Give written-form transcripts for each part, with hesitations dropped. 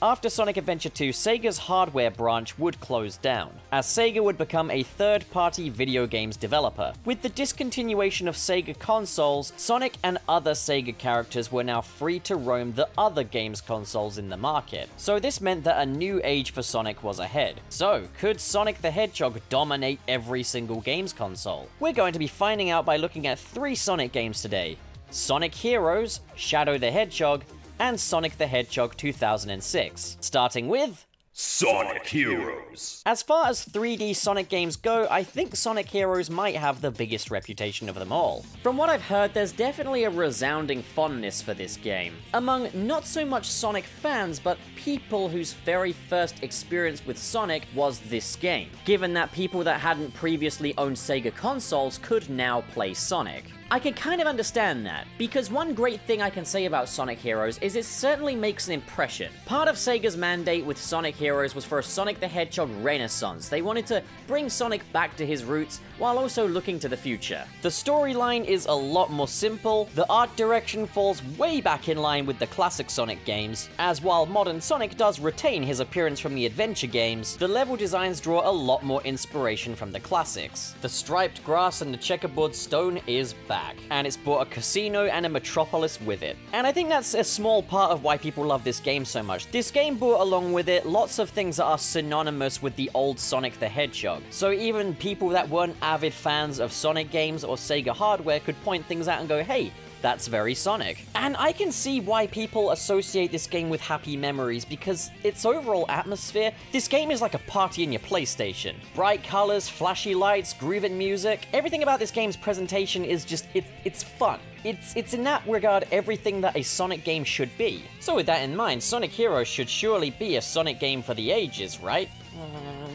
After Sonic Adventure 2, Sega's hardware branch would close down, as Sega would become a third-party video games developer. With the discontinuation of Sega consoles, Sonic and other Sega characters were now free to roam the other games consoles in the market. So this meant that a new age for Sonic was ahead. So, could Sonic the Hedgehog dominate every single games console? We're going to be finding out by looking at 3 Sonic games today: Sonic Heroes, Shadow the Hedgehog, and Sonic the Hedgehog 2006. Starting with Sonic Heroes. As far as 3D Sonic games go, I think Sonic Heroes might have the biggest reputation of them all. From what I've heard, there's definitely a resounding fondness for this game, among not so much Sonic fans, but people whose very first experience with Sonic was this game, given that people that hadn't previously owned Sega consoles could now play Sonic. I can kind of understand that, because one great thing I can say about Sonic Heroes is it certainly makes an impression. Part of Sega's mandate with Sonic Heroes was for a Sonic the Hedgehog renaissance. They wanted to bring Sonic back to his roots, while also looking to the future. The storyline is a lot more simple, the art direction falls way back in line with the classic Sonic games, as while modern Sonic does retain his appearance from the adventure games, the level designs draw a lot more inspiration from the classics. The striped grass and the checkerboard stone is back, and it's brought a casino and a metropolis with it. And I think that's a small part of why people love this game so much. This game brought along with it lots of things that are synonymous with the old Sonic the Hedgehog. So even people that weren't avid fans of Sonic games or Sega hardware could point things out and go, hey, that's very Sonic. And I can see why people associate this game with happy memories, because its overall atmosphere, this game is like a party in your PlayStation. Bright colors, flashy lights, grooving music, everything about this game's presentation is just, it's fun. It's in that regard everything that a Sonic game should be. So with that in mind, Sonic Heroes should surely be a Sonic game for the ages, right?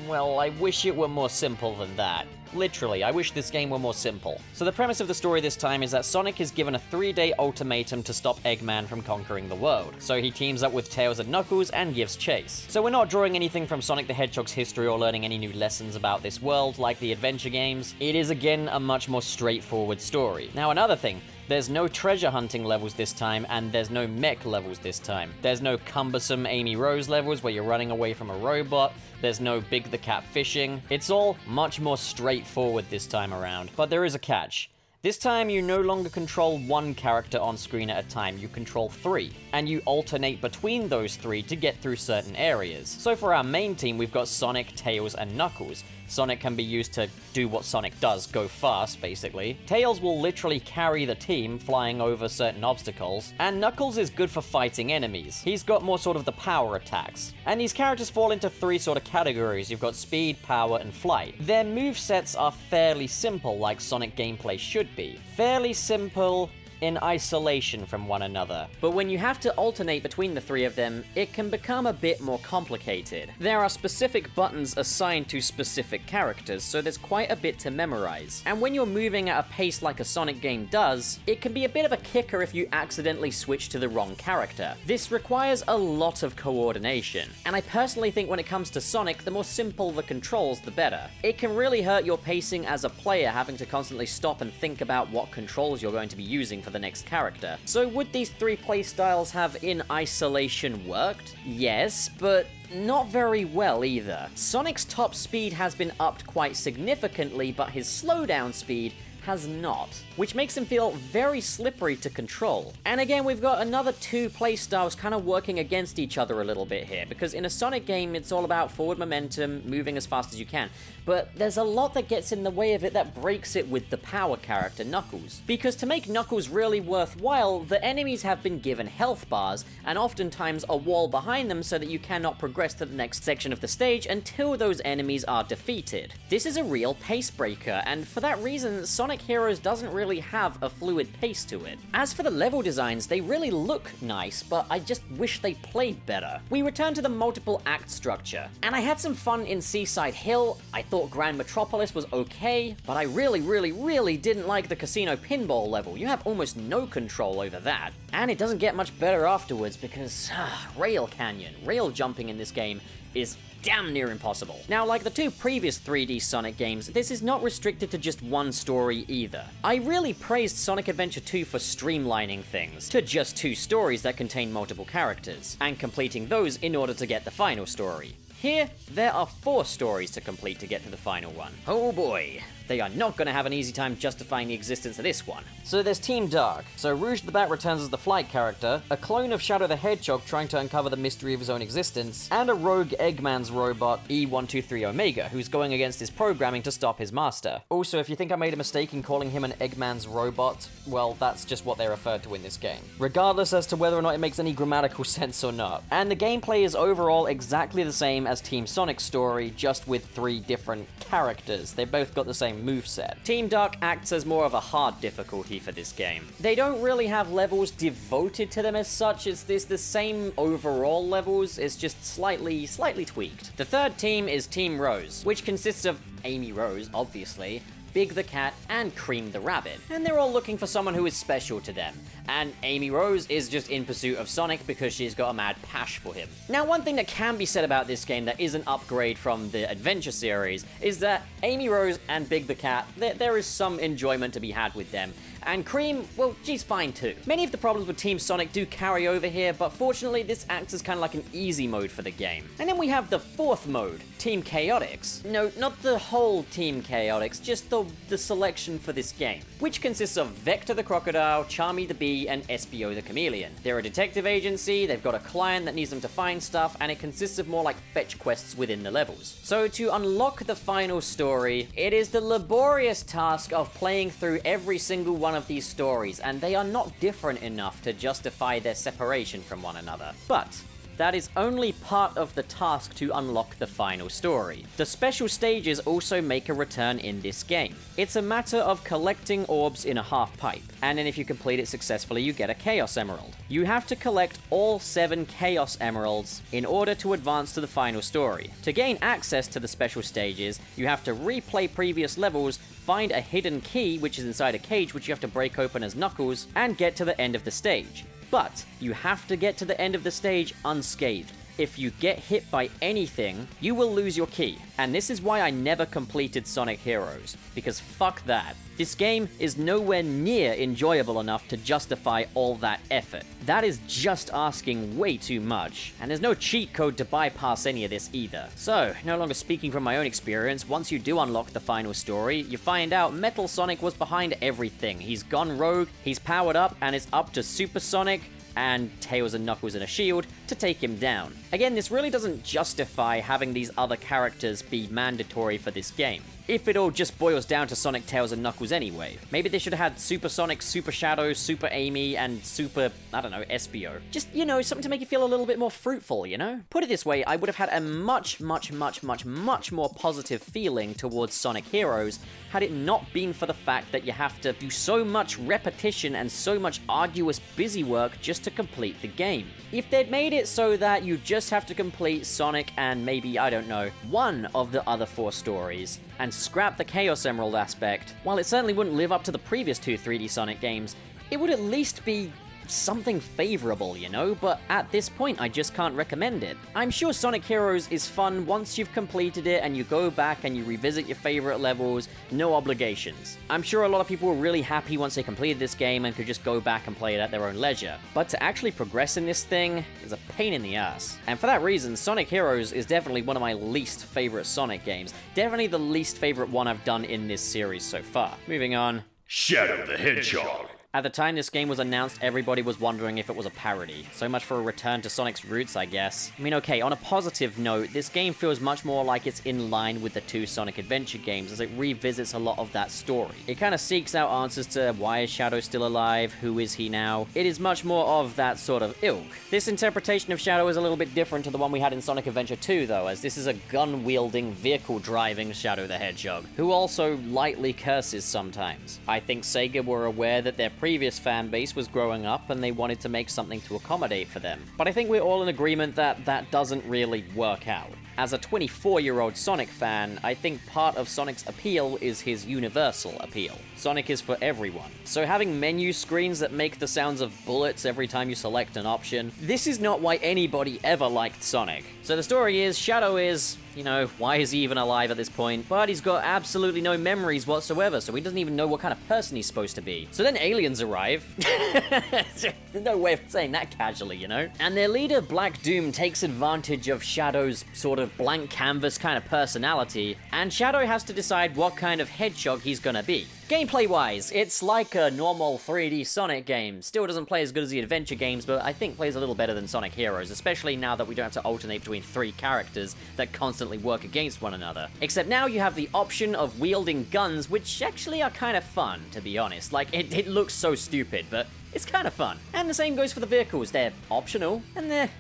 Well, I wish it were more simple than that. Literally, I wish this game were more simple. So the premise of the story this time is that Sonic is given a 3-day ultimatum to stop Eggman from conquering the world. So he teams up with Tails and Knuckles and gives chase. So we're not drawing anything from Sonic the Hedgehog's history or learning any new lessons about this world like the adventure games. It is again a much more straightforward story. Now another thing, there's no treasure hunting levels this time, and there's no mech levels this time. There's no cumbersome Amy Rose levels where you're running away from a robot. There's no Big the Cat fishing. It's all much more straightforward this time around. But there is a catch. This time, you no longer control one character on screen at a time, you control 3, and you alternate between those 3 to get through certain areas. So for our main team, we've got Sonic, Tails, and Knuckles. Sonic can be used to do what Sonic does, go fast, basically. Tails will literally carry the team, flying over certain obstacles, and Knuckles is good for fighting enemies. He's got more sort of the power attacks. And these characters fall into 3 sort of categories. You've got speed, power, and flight. Their movesets are fairly simple, like Sonic gameplay should be. Fairly simple in isolation from one another. But when you have to alternate between the 3 of them, it can become a bit more complicated. There are specific buttons assigned to specific characters, so there's quite a bit to memorize. And when you're moving at a pace like a Sonic game does, it can be a bit of a kicker if you accidentally switch to the wrong character. This requires a lot of coordination, and I personally think when it comes to Sonic, the more simple the controls, the better. It can really hurt your pacing as a player having to constantly stop and think about what controls you're going to be using for the next character. So would these 3 playstyles have in isolation worked? Yes, but not very well either. Sonic's top speed has been upped quite significantly, but his slowdown speed has not, which makes him feel very slippery to control. And again, we've got another 2 playstyles kind of working against each other a little bit here, because in a Sonic game, it's all about forward momentum, moving as fast as you can. But there's a lot that gets in the way of it that breaks it with the power character, Knuckles. Because to make Knuckles really worthwhile, the enemies have been given health bars, and oftentimes a wall behind them so that you cannot progress to the next section of the stage until those enemies are defeated. This is a real pace breaker, and for that reason, Sonic Heroes doesn't really have a fluid pace to it. As for the level designs, they really look nice, but I just wish they played better. We return to the multiple act structure, and I had some fun in Seaside Hill. I thought Grand Metropolis was okay, but I really didn't like the Casino Pinball level. You have almost no control over that. And it doesn't get much better afterwards because Rail Canyon. Rail jumping in this game is damn near impossible. Now, like the two previous 3D Sonic games, this is not restricted to just one story either. I really praised Sonic Adventure 2 for streamlining things to just 2 stories that contain multiple characters, and completing those in order to get the final story. Here, there are 4 stories to complete to get to the final one. Oh boy, they are not going to have an easy time justifying the existence of this one. So there's Team Dark. So Rouge the Bat returns as the flight character, a clone of Shadow the Hedgehog trying to uncover the mystery of his own existence, and a rogue Eggman's robot, E123 Omega, who's going against his programming to stop his master. Also, if you think I made a mistake in calling him an Eggman's robot, well, that's just what they referred to in this game. Regardless as to whether or not it makes any grammatical sense or not. And the gameplay is overall exactly the same as Team Sonic's story, just with 3 different characters. They both got the same moveset. Team Dark acts as more of a hard difficulty for this game. They don't really have levels devoted to them as such. It's the same overall levels, it's just slightly tweaked. The third team is Team Rose, which consists of Amy Rose, obviously, Big the Cat, and Cream the Rabbit. And they're all looking for someone who is special to them. And Amy Rose is just in pursuit of Sonic because she's got a mad pash for him. Now, one thing that can be said about this game that is an upgrade from the Adventure series is that Amy Rose and Big the Cat, there is some enjoyment to be had with them. And Cream, well, she's fine too. Many of the problems with Team Sonic do carry over here, but fortunately this acts as kind of like an easy mode for the game. And then we have the 4th mode, Team Chaotix. No, not the whole Team Chaotix, just the selection for this game, which consists of Vector the Crocodile, Charmy the Bee, and Espio the Chameleon. They're a detective agency, they've got a client that needs them to find stuff, and it consists of more like fetch quests within the levels. So to unlock the final story, it is the laborious task of playing through every single one of these stories, and they are not different enough to justify their separation from one another. But that is only part of the task to unlock the final story. The special stages also make a return in this game. It's a matter of collecting orbs in a half pipe, and then if you complete it successfully, you get a Chaos Emerald. You have to collect all 7 Chaos Emeralds in order to advance to the final story. To gain access to the special stages, you have to replay previous levels, find a hidden key, which is inside a cage which you have to break open as Knuckles, and get to the end of the stage. But you have to get to the end of the stage unscathed. If you get hit by anything, you will lose your key. And this is why I never completed Sonic Heroes, because fuck that. This game is nowhere near enjoyable enough to justify all that effort. That is just asking way too much, and there's no cheat code to bypass any of this either. So, no longer speaking from my own experience, once you do unlock the final story, you find out Metal Sonic was behind everything. He's gone rogue, he's powered up, and it's up to Super Sonic and Tails and Knuckles and a shield to take him down. Again, this really doesn't justify having these other characters be mandatory for this game, if it all just boils down to Sonic, Tails, and Knuckles anyway. Maybe they should have had Super Sonic, Super Shadow, Super Amy, and Super, I don't know, Espio. Just, you know, something to make you feel a little bit more fruitful, you know? Put it this way, I would have had a much more positive feeling towards Sonic Heroes had it not been for the fact that you have to do so much repetition and so much arduous busy work just to complete the game. If they'd made it so that you just have to complete Sonic and maybe, I don't know, one of the other 4 stories, and scrap the Chaos Emerald aspect, while it certainly wouldn't live up to the previous 2 3D Sonic games, it would at least be something favorable, you know, but at this point I just can't recommend it. I'm sure Sonic Heroes is fun once you've completed it and you go back and you revisit your favorite levels, no obligations. I'm sure a lot of people were really happy once they completed this game and could just go back and play it at their own leisure. But to actually progress in this thing is a pain in the ass. And for that reason, Sonic Heroes is definitely one of my least favorite Sonic games. Definitely the least favorite one I've done in this series so far. Moving on. Shadow the Hedgehog. At the time this game was announced, everybody was wondering if it was a parody. So much for a return to Sonic's roots, I guess. I mean, okay, on a positive note, this game feels much more like it's in line with the 2 Sonic Adventure games, as it revisits a lot of that story. It kind of seeks out answers to why is Shadow still alive, who is he now? It is much more of that sort of ilk. This interpretation of Shadow is a little bit different to the one we had in Sonic Adventure 2, though, as this is a gun-wielding, vehicle-driving Shadow the Hedgehog, who also lightly curses sometimes. I think Sega were aware that their previous fan base was growing up and they wanted to make something to accommodate for them. But I think we're all in agreement that that doesn't really work out. As a 24-year-old Sonic fan, I think part of Sonic's appeal is his universal appeal. Sonic is for everyone. So having menu screens that make the sounds of bullets every time you select an option, this is not why anybody ever liked Sonic. So the story is, Shadow is, you know, why is he even alive at this point? But he's got absolutely no memories whatsoever, so he doesn't even know what kind of person he's supposed to be. So then aliens arrive. There's no way of saying that casually, you know? And their leader, Black Doom, takes advantage of Shadow's sort of blank canvas kind of personality, and Shadow has to decide what kind of hedgehog he's gonna be. Gameplay-wise, it's like a normal 3D Sonic game. Still doesn't play as good as the adventure games, but I think plays a little better than Sonic Heroes, especially now that we don't have to alternate between 3 characters that constantly work against one another. Except now you have the option of wielding guns, which actually are kind of fun, to be honest. Like, it looks so stupid, but it's kind of fun. And the same goes for the vehicles. They're optional, and they're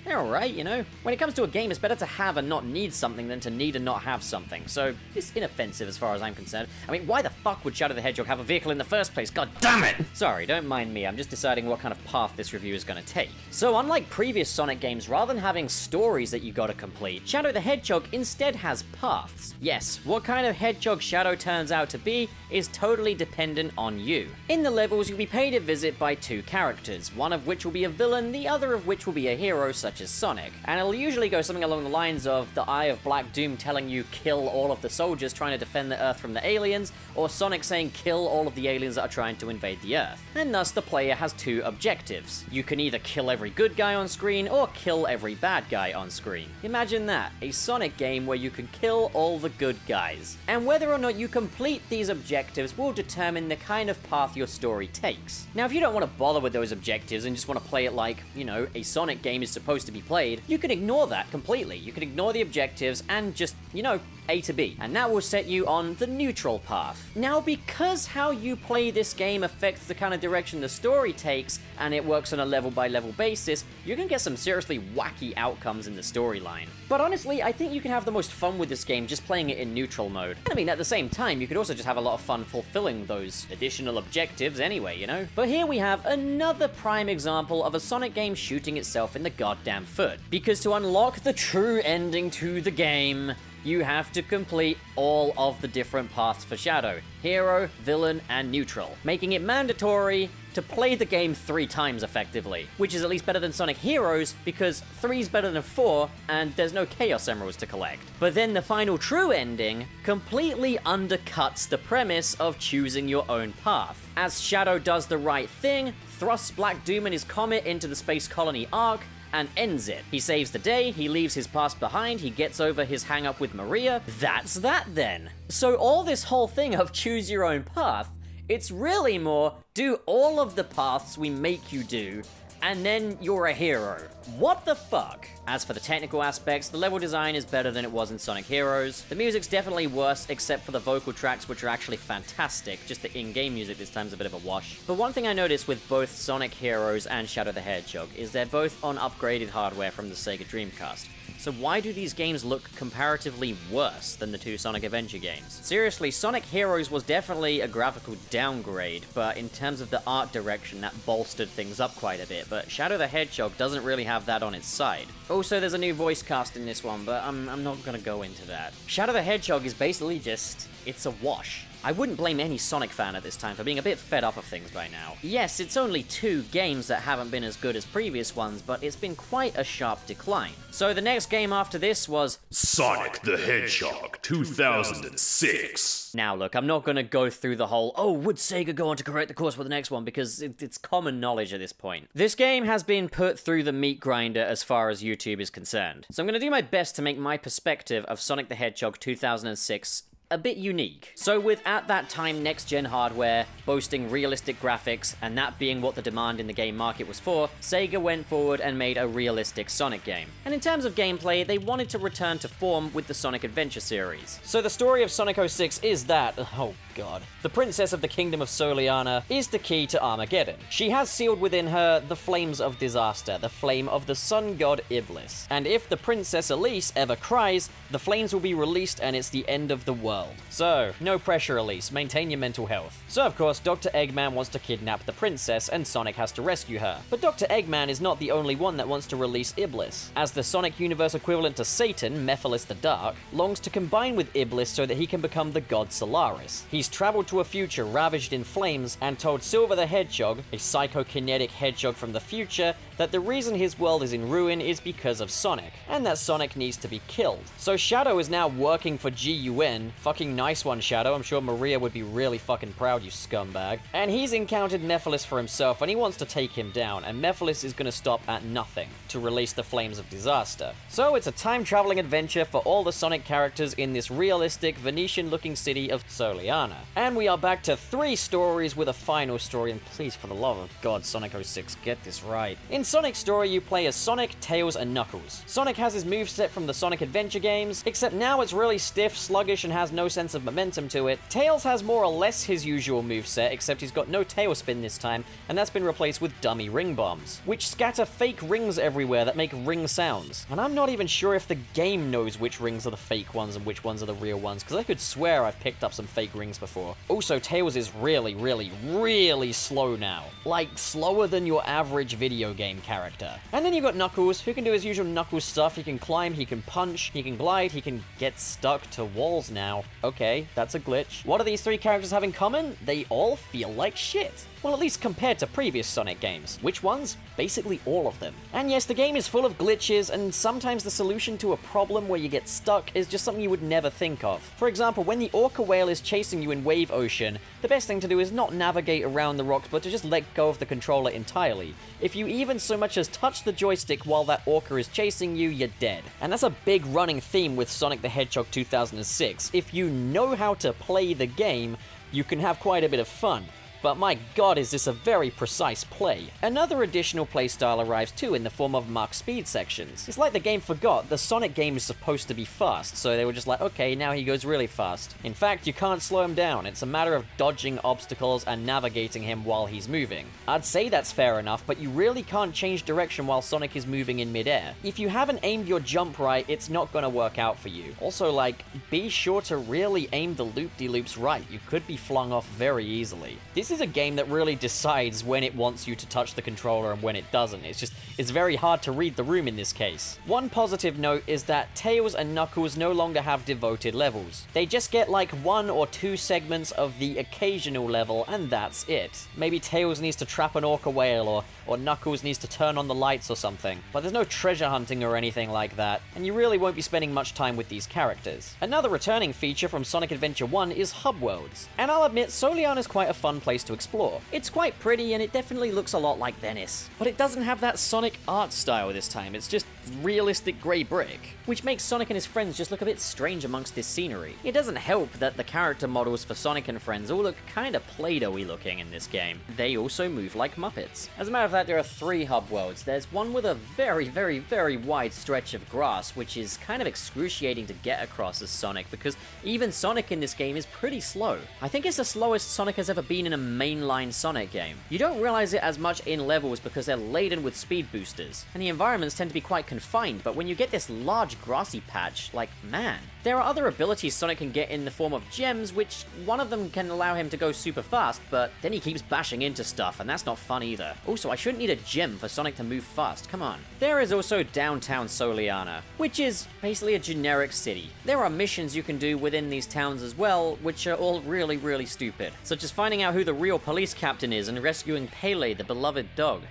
alright, you know? When it comes to a game, it's better to have and not need something than to need and not have something, so it's inoffensive as far as I'm concerned. I mean, why the fuck would Shadow the Hedgehog have a vehicle in the first place? God damn it! Sorry, don't mind me, I'm just deciding what kind of path this review is gonna take. So unlike previous Sonic games, rather than having stories that you gotta complete, Shadow the Hedgehog instead has paths. Yes, what kind of hedgehog Shadow turns out to be is totally dependent on you. In the levels, you'll be paid a visit by 2 characters, one of which will be a villain, the other of which will be a hero such as Sonic. And it'll usually go something along the lines of the Eye of Black Doom telling you kill all of the soldiers trying to defend the Earth from the aliens, or Sonic saying kill all of the aliens that are trying to invade the Earth. And thus the player has 2 objectives. You can either kill every good guy on screen, or kill every bad guy on screen. Imagine that, a Sonic game where you can kill all the good guys. And whether or not you complete these objectives will determine the kind of path your story takes. Now if you don't want to bother with those objectives and just want to play it like, you know, a Sonic game is supposed to be played, you can ignore that completely. You can ignore the objectives and just, you know, A to B. And that will set you on the neutral path. Now, because how you play this game affects the kind of direction the story takes, and it works on a level-by-level basis, you can get some seriously wacky outcomes in the storyline. But honestly, I think you can have the most fun with this game just playing it in neutral mode. And I mean, at the same time, you could also just have a lot of fun fulfilling those additional objectives anyway, you know? But here we have another prime example of a Sonic game shooting itself in the goddamn foot. Because to unlock the true ending to the game, you have to complete all of the different paths for Shadow: hero, villain, and neutral, making it mandatory to play the game 3 times effectively, which is at least better than Sonic Heroes, because 3's better than 4, and there's no Chaos Emeralds to collect. But then the final true ending completely undercuts the premise of choosing your own path, as Shadow does the right thing, thrusts Black Doom and his comet into the Space Colony Ark, and ends it. He saves the day, he leaves his past behind, he gets over his hang-up with Maria. That's that then. So all this whole thing of choose your own path, it's really more do all of the paths we make you do, and then you're a hero. What the fuck? As for the technical aspects, the level design is better than it was in Sonic Heroes. The music's definitely worse, except for the vocal tracks, which are actually fantastic. Just the in-game music this time is a bit of a wash. But one thing I noticed with both Sonic Heroes and Shadow the Hedgehog is they're both on upgraded hardware from the Sega Dreamcast. So why do these games look comparatively worse than the 2 Sonic Adventure games? Seriously, Sonic Heroes was definitely a graphical downgrade, but in terms of the art direction, that bolstered things up quite a bit, but Shadow the Hedgehog doesn't really have that on its side. Also, there's a new voice cast in this one, but I'm not gonna go into that. Shadow the Hedgehog is basically just, it's a wash. I wouldn't blame any Sonic fan at this time for being a bit fed up of things by now. Yes, it's only 2 games that haven't been as good as previous ones, but it's been quite a sharp decline. So the next game after this was Sonic the Hedgehog 2006. Now look, I'm not gonna go through the whole, oh, would Sega go on to correct the course for the next one, because it's common knowledge at this point. This game has been put through the meat grinder as far as YouTube is concerned. So I'm gonna do my best to make my perspective of Sonic the Hedgehog 2006 a bit unique. So with, at that time, next-gen hardware, boasting realistic graphics, and that being what the demand in the game market was for, Sega went forward and made a realistic Sonic game. And in terms of gameplay, they wanted to return to form with the Sonic Adventure series. So the story of Sonic 06 is that, oh god, the princess of the kingdom of Soliana is the key to Armageddon. She has sealed within her the flames of disaster, the flame of the sun god Iblis. And if the Princess Elise ever cries, the flames will be released and it's the end of the world. world. So, no pressure, Elise. Maintain your mental health. So, of course, Dr. Eggman wants to kidnap the princess, and Sonic has to rescue her. But Dr. Eggman is not the only one that wants to release Iblis, as the Sonic universe equivalent to Satan, Mephiles the Dark, longs to combine with Iblis so that he can become the god Solaris. He's traveled to a future ravaged in flames and told Silver the Hedgehog, a psychokinetic hedgehog from the future, that the reason his world is in ruin is because of Sonic, and that Sonic needs to be killed. So Shadow is now working for GUN. Fucking nice one, Shadow. I'm sure Maria would be really fucking proud, you scumbag. And he's encountered Mephiles for himself, and he wants to take him down, and Mephiles is gonna stop at nothing to release the Flames of Disaster. So it's a time-traveling adventure for all the Sonic characters in this realistic, Venetian-looking city of Soliana. And we are back to 3 stories with a final story, and please, for the love of God, Sonic 06, get this right. In Sonic's story, you play as Sonic, Tails, and Knuckles. Sonic has his moveset from the Sonic Adventure games, except now it's really stiff, sluggish, and has no sense of momentum to it. Tails has more or less his usual moveset, except he's got no tailspin this time, and that's been replaced with dummy ring bombs, which scatter fake rings everywhere that make ring sounds. And I'm not even sure if the game knows which rings are the fake ones and which ones are the real ones, because I could swear I've picked up some fake rings before. Also, Tails is really, really, really slow now. Like, slower than your average video game character. And then you've got Knuckles, who can do his usual Knuckles stuff. He can climb, he can punch, he can glide, he can get stuck to walls now. Okay, that's a glitch. What do these 3 characters have in common? They all feel like shit. Well, at least compared to previous Sonic games. Which ones? Basically all of them. And yes, the game is full of glitches, and sometimes the solution to a problem where you get stuck is just something you would never think of. For example, when the orca whale is chasing you in Wave Ocean, the best thing to do is not navigate around the rocks, but to just let go of the controller entirely. If you even so much as touch the joystick while that orca is chasing you, you're dead. And that's a big running theme with Sonic the Hedgehog 2006. If you know how to play the game, you can have quite a bit of fun. But my god, is this a very precise play. Another additional playstyle arrives too in the form of Mach speed sections. It's like the game forgot the Sonic game is supposed to be fast, so they were just like, okay, now he goes really fast. In fact, you can't slow him down, it's a matter of dodging obstacles and navigating him while he's moving. I'd say that's fair enough, but you really can't change direction while Sonic is moving in midair. If you haven't aimed your jump right, it's not gonna work out for you. Also, like, be sure to really aim the loop-de-loops right, you could be flung off very easily. This is a game that really decides when it wants you to touch the controller and when it doesn't. It's very hard to read the room in this case. One positive note is that Tails and Knuckles no longer have devoted levels. They just get like 1 or 2 segments of the occasional level, and that's it. Maybe Tails needs to trap an orca whale, or Knuckles needs to turn on the lights or something. But there's no treasure hunting or anything like that, and you really won't be spending much time with these characters. Another returning feature from Sonic Adventure 1 is hub worlds. And I'll admit, Soliana is quite a fun place to explore. It's quite pretty, and it definitely looks a lot like Venice. But it doesn't have that Sonic art style this time, it's just realistic grey brick, which makes Sonic and his friends just look a bit strange amongst this scenery. It doesn't help that the character models for Sonic and friends all look kinda Play-Doh-y looking in this game. They also move like Muppets. As a matter of fact, there are 3 hub worlds. There's one with a very, very, very wide stretch of grass, which is kind of excruciating to get across as Sonic, because even Sonic in this game is pretty slow. I think it's the slowest Sonic has ever been in a mainline Sonic game. You don't realize it as much in levels because they're laden with speed boosters, and the environments tend to be quite confined, but when you get this large grassy patch, like, man. There are other abilities Sonic can get in the form of gems, which one of them can allow him to go super fast, but then he keeps bashing into stuff, and that's not fun either. Also, I shouldn't need a gem for Sonic to move fast, come on. There is also downtown Soliana, which is basically a generic city. There are missions you can do within these towns as well, which are all really, really stupid, such as finding out who the real police captain is and rescuing Pele, the beloved dog.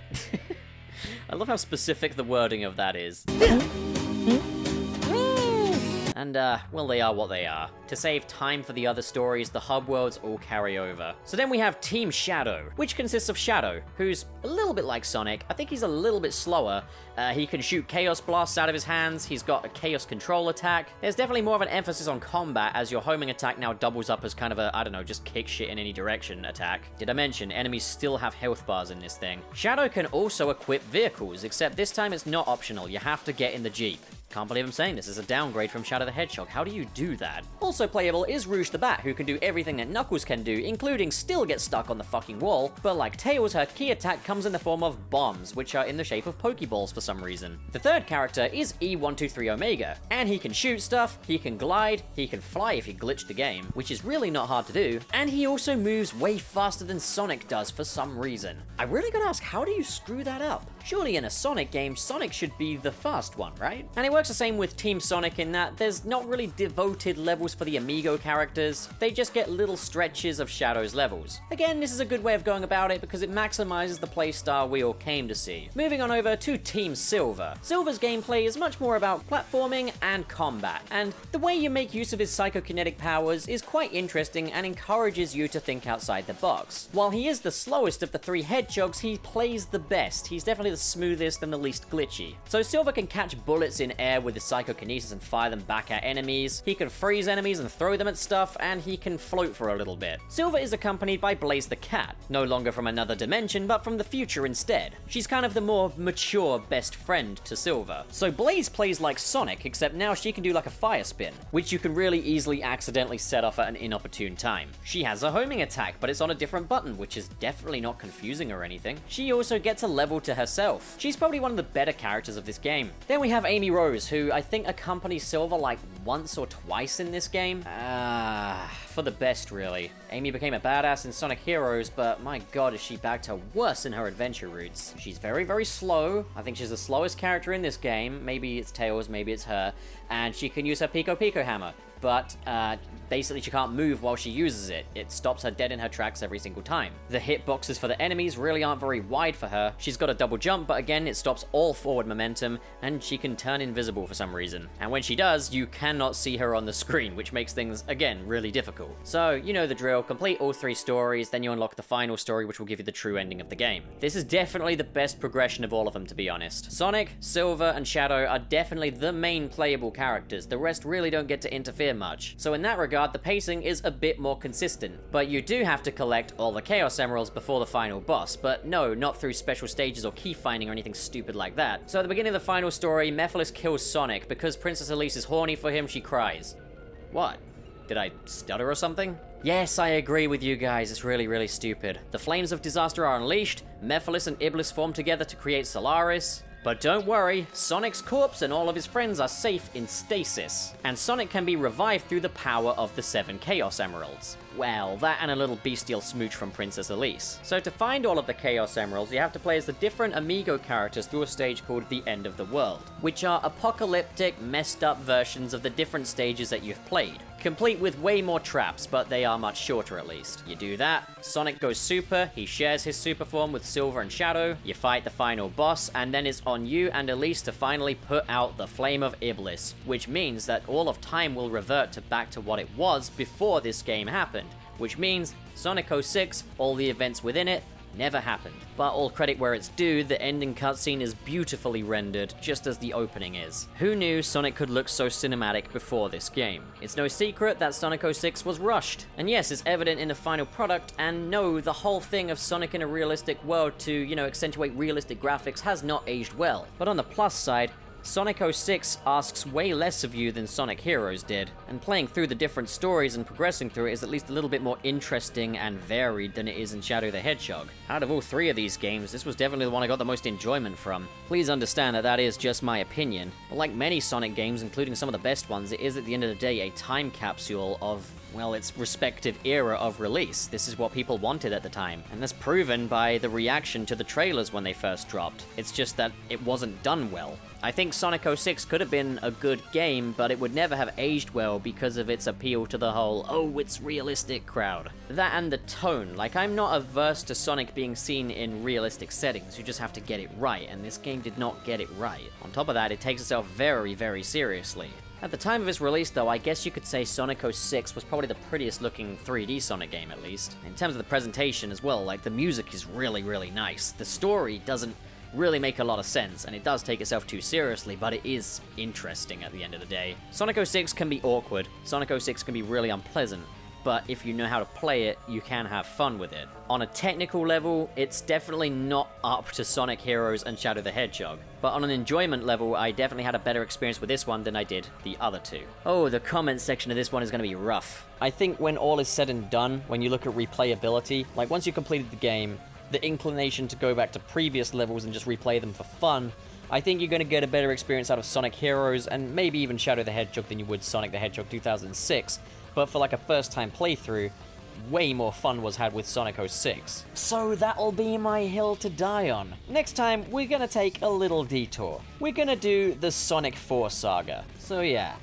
I love how specific the wording of that is. And, well, they are what they are. To save time for the other stories, the hub worlds all carry over. So then we have Team Shadow, which consists of Shadow, who's a little bit like Sonic. I think he's a little bit slower. He can shoot Chaos Blasts out of his hands. He's got a Chaos Control attack. There's definitely more of an emphasis on combat, as your homing attack now doubles up as kind of a, I don't know, just kick shit in any direction attack. Did I mention, enemies still have health bars in this thing. Shadow can also equip vehicles, except this time it's not optional. You have to get in the Jeep. Can't believe I'm saying this is a downgrade from Shadow the Hedgehog. How do you do that? Also playable is Rouge the Bat, who can do everything that Knuckles can do, including still get stuck on the fucking wall, but like Tails, her key attack comes in the form of bombs, which are in the shape of Pokeballs for some reason. The third character is E123 Omega, and he can shoot stuff, he can glide, he can fly if you glitch the game, which is really not hard to do, and he also moves way faster than Sonic does for some reason. I really gotta ask, how do you screw that up? Surely in a Sonic game, Sonic should be the fast one, right? And it works the same with Team Sonic in that there's not really devoted levels for the Amigo characters, they just get little stretches of Shadow's levels. Again, this is a good way of going about it because it maximizes the playstyle we all came to see. Moving on over to Team Silver. Silver's gameplay is much more about platforming and combat, and the way you make use of his psychokinetic powers is quite interesting and encourages you to think outside the box. While he is the slowest of the three hedgehogs, he plays the best. He's definitely the smoothest and the least glitchy. So Silver can catch bullets in air with his psychokinesis and fire them back at enemies, he can freeze enemies and throw them at stuff, and he can float for a little bit. Silver is accompanied by Blaze the cat, no longer from another dimension, but from the future instead. She's kind of the more mature best friend to Silver. So Blaze plays like Sonic, except now she can do like a fire spin, which you can really easily accidentally set off at an inopportune time. She has a homing attack, but it's on a different button, which is definitely not confusing or anything. She also gets a level to herself. She's probably one of the better characters of this game. Then we have Amy Rose, who I think accompanies Silver like once or twice in this game. For the best, really. Amy became a badass in Sonic Heroes, but my god, is she back to worse in her adventure routes. She's very, very slow. I think she's the slowest character in this game. Maybe it's Tails, maybe it's her. And she can use her Pico Pico hammer. But basically she can't move while she uses it. It stops her dead in her tracks every single time. The hitboxes for the enemies really aren't very wide for her. She's got a double jump, but again, it stops all forward momentum, and she can turn invisible for some reason. And when she does, you cannot see her on the screen, which makes things, again, really difficult. So, you know the drill. Complete all three stories, then you unlock the final story, which will give you the true ending of the game. This is definitely the best progression of all of them, to be honest. Sonic, Silver, and Shadow are definitely the main playable characters. The rest really don't get to interfere much. So in that regard, the pacing is a bit more consistent, but you do have to collect all the Chaos Emeralds before the final boss, but no, not through special stages or key finding or anything stupid like that. So at the beginning of the final story, Mephiles kills Sonic. Because Princess Elise is horny for him, she cries. What? Did I stutter or something? Yes, I agree with you guys, it's really, really stupid. The flames of disaster are unleashed, Mephiles and Iblis form together to create Solaris. But don't worry, Sonic's corpse and all of his friends are safe in stasis, and Sonic can be revived through the power of the 7 Chaos Emeralds. Well, that and a little bestial smooch from Princess Elise. So to find all of the Chaos Emeralds, you have to play as the different Amigo characters through a stage called the End of the World, which are apocalyptic, messed up versions of the different stages that you've played. Complete with way more traps, but they are much shorter at least. You do that, Sonic goes super, he shares his super form with Silver and Shadow, you fight the final boss, and then it's on you and Elise to finally put out the Flame of Iblis, which means that all of time will revert back to what it was before this game happened, which means Sonic 06, all the events within it, never happened. But all credit where it's due, the ending cutscene is beautifully rendered, just as the opening is. Who knew Sonic could look so cinematic before this game? It's no secret that Sonic 06 was rushed. And yes, it's evident in the final product, and no, the whole thing of Sonic in a realistic world to, you know, accentuate realistic graphics has not aged well. But on the plus side, Sonic 06 asks way less of you than Sonic Heroes did, and playing through the different stories and progressing through it is at least a little bit more interesting and varied than it is in Shadow the Hedgehog. Out of all three of these games, this was definitely the one I got the most enjoyment from. Please understand that that is just my opinion, but like many Sonic games, including some of the best ones, it is at the end of the day a time capsule of, well, its respective era of release. This is what people wanted at the time, and that's proven by the reaction to the trailers when they first dropped. It's just that it wasn't done well. I think Sonic 06 could have been a good game, but it would never have aged well because of its appeal to the whole, oh, it's realistic crowd. That and the tone. Like, I'm not averse to Sonic being seen in realistic settings, you just have to get it right, and this game did not get it right. On top of that, it takes itself very, very seriously. At the time of its release, though, I guess you could say Sonic 06 was probably the prettiest looking 3D Sonic game, at least. In terms of the presentation as well, like, the music is really, really nice. The story doesn't really make a lot of sense, and it does take itself too seriously, but it is interesting at the end of the day. Sonic 06 can be awkward, Sonic 06 can be really unpleasant, but if you know how to play it, you can have fun with it. On a technical level, it's definitely not up to Sonic Heroes and Shadow the Hedgehog, but on an enjoyment level, I definitely had a better experience with this one than I did the other two. Oh, the comment section of this one is going to be rough. I think when all is said and done, when you look at replayability, like once you completed the game, the inclination to go back to previous levels and just replay them for fun, I think you're going to get a better experience out of Sonic Heroes and maybe even Shadow the Hedgehog than you would Sonic the Hedgehog 2006, but for like a first-time playthrough, way more fun was had with Sonic 06. So that'll be my hill to die on. Next time, we're gonna take a little detour. We're gonna do the Sonic 4 saga. So yeah,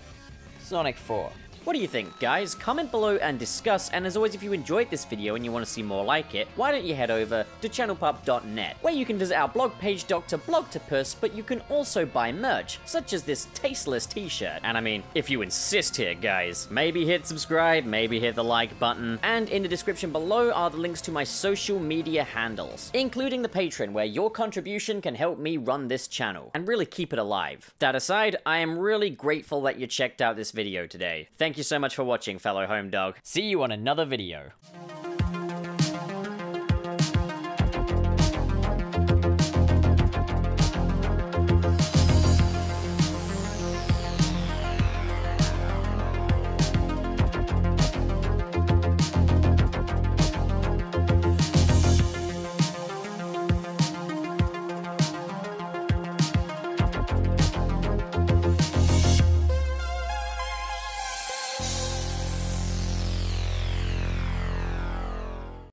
Sonic 4. What do you think, guys? Comment below and discuss, and as always, if you enjoyed this video and you want to see more like it, why don't you head over to channelpup.net, where you can visit our blog page Dr. Blogtopus, but you can also buy merch, such as this tasteless t-shirt. And I mean, if you insist here, guys, maybe hit subscribe, maybe hit the like button, and in the description below are the links to my social media handles, including the Patreon, where your contribution can help me run this channel, and really keep it alive. That aside, I am really grateful that you checked out this video today. Thank you so much for watching, fellow home dog. See you on another video.